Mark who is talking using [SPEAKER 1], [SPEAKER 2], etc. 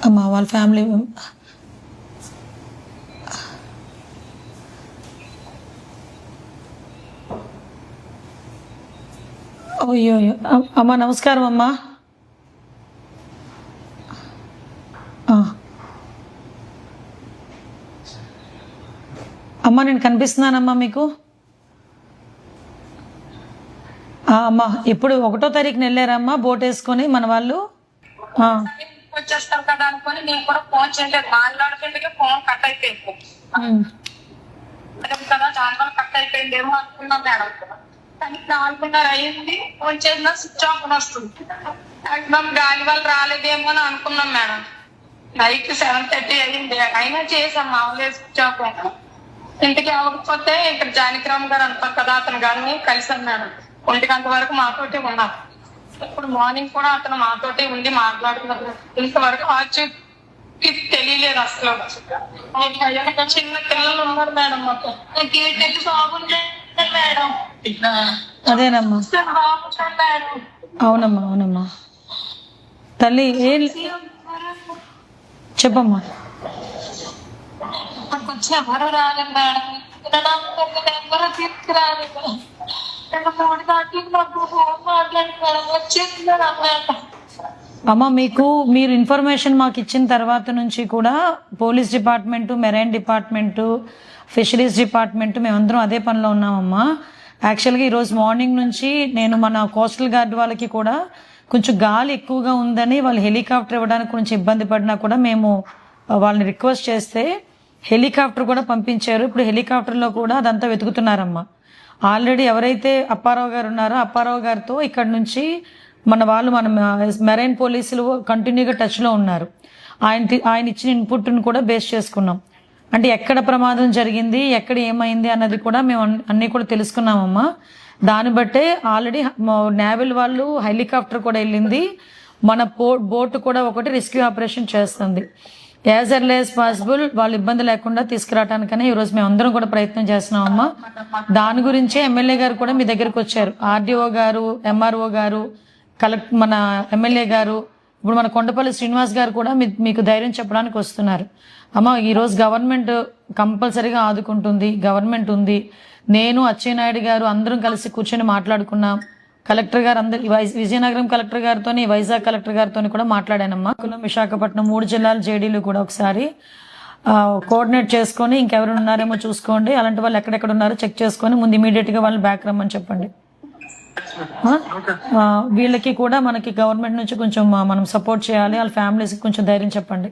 [SPEAKER 1] అమ్మ వాళ్ళ ఫ్యామిలీ. అయ్యో అయ్యో. అమ్మ నమస్కారం అమ్మా. అమ్మ నేను కనిపిస్తున్నానమ్మా మీకు. అమ్మా ఇప్పుడు 1వ తారీఖున వెళ్ళారమ్మా బోట్ వేసుకొని మన వాళ్ళు.
[SPEAKER 2] వచ్చేస్తాం కదా అనుకుని నేను కూడా ఫోన్ చేయలేదు, మాట్లాడుతుంటే ఫోన్ కట్ అయిపోయింది కదా, దానివల్ల కట్ అయిపోయిందేమో అనుకున్నాం మేడం. కానీ 4:30 అయింది, ఫోన్ చేసినా స్విచ్ ఆఫ్ వస్తుంది. మాక్సిమం గాలి వల్ల రాలేదేమో అని అనుకున్నాం మేడం. నైట్ 7:30 అయింది, అయినా చేసాం మామూలుగా స్విచ్ ఆఫ్. ఇంటికి అవ్వకపోతే ఇక్కడ జానకిరామ్ గారు అంటారు కదా, అతను గారిని కలిసాం మేడం. 1 గంట వరకు మాతోటి ఉన్నారు. ఇప్పుడు మార్నింగ్ కూడా అతను మాతోటి ఉండి మాట్లాడుతున్నారు. ఇంతవరకు ఆచూకీ తెలియలేదు అసలు. చిన్న పిల్లలు ఉన్నారు మేడం, మాకు గేట్ బాగుంది మేడం.
[SPEAKER 1] అదేనమ్మా.
[SPEAKER 2] బాగుంటారు మేడం.
[SPEAKER 1] అవునమ్మా అవునమ్మా. తల్లి చెప్పమ్మా.
[SPEAKER 2] ఇప్పటికి వచ్చి ఎవరు రాలేదు మేడం, ఎవరు తీసుకురాలేదు. 2-3 గంటలకు నాకు ఫోన్ మాట్లాడి మేడం వచ్చింది మేడం.
[SPEAKER 1] అమ్మ మీరు ఇన్ఫర్మేషన్ మాకు ఇచ్చిన తర్వాత నుంచి కూడా police department, marine department, fisheries department మేమందరం అదే పనిలో ఉన్నామమ్మా. యాక్చువల్గా ఈరోజు మార్నింగ్ నుంచి నేను మన కోస్టల్ గార్డ్ వాళ్ళకి కూడా కొంచెం గాలి ఎక్కువగా ఉందని వాళ్ళు హెలికాప్టర్ ఇవ్వడానికి కొంచెం ఇబ్బంది పడినా కూడా మేము వాళ్ళని రిక్వెస్ట్ చేస్తే హెలికాప్టర్ కూడా పంపించారు. ఇప్పుడు హెలికాప్టర్లో కూడా అదంతా వెతుకుతున్నారమ్మా. ఆల్రెడీ ఎవరైతే అప్పారావు గారు ఉన్నారో అప్పారావు గారితో ఇక్కడ నుంచి మన మెరైన్ పోలీసులు కంటిన్యూగా టచ్లో ఉన్నారు. ఆయన ఇచ్చిన ఇన్పుట్ని కూడా బేస్ చేసుకున్నాం. అంటే ఎక్కడ ప్రమాదం జరిగింది, ఎక్కడ ఏమైంది అన్నది కూడా మేము అన్నీ కూడా తెలుసుకున్నామమ్మా. దాన్ని బట్టే ఆల్రెడీ నేవల్ వాళ్ళు హెలికాప్టర్ కూడా వెళ్ళింది, మన బోట్ కూడా ఒకటి రెస్క్యూ ఆపరేషన్ చేస్తుంది. యాజ్ ఎర్లీ యాజ్ పాసిబుల్ వాళ్ళు ఇబ్బంది లేకుండా తీసుకురావడానికనే ఈరోజు మేము అందరం కూడా ప్రయత్నం చేస్తున్నామమ్మా. దాని గురించే ఎమ్మెల్యే గారు కూడా మీ దగ్గరికి వచ్చారు. ఆర్డీఓ గారు, ఎంఆర్ఓ గారు, మన ఎమ్మెల్యే గారు, ఇప్పుడు మన కొండపల్లి శ్రీనివాస్ గారు కూడా మీకు ధైర్యం చెప్పడానికి వస్తున్నారు. అమ్మ ఈరోజు గవర్నమెంట్ కంపల్సరీగా ఆదుకుంటుంది, గవర్నమెంట్ ఉంది. నేను అచ్చెన్నాయుడు గారు అందరం కలిసి కూర్చొని మాట్లాడుకున్నాం. కలెక్టర్ గారు విజయనగరం కలెక్టర్ గారితో, వైజాగ్ కలెక్టర్ గారితో కూడా మాట్లాడానమ్మా. విశాఖపట్నం 3 జిల్లాల జేడీలు కూడా ఒకసారి కోఆర్డినేట్ చేసుకొని ఇంకెవరైనా ఉన్నారేమో చూసుకోండి, అలాంటి వాళ్ళు ఎక్కడెక్కడ ఉన్నారో చెక్ చేసుకొని ముందు ఇమీడియట్ గా వాళ్ళని బ్యాక్ రమ్మని చెప్పండి. వీళ్ళకి కూడా మనకి గవర్నమెంట్ నుంచి కొంచెం మనం సపోర్ట్ చేయాలి, వాళ్ళ ఫ్యామిలీస్కి కొంచెం ధైర్యం చెప్పండి.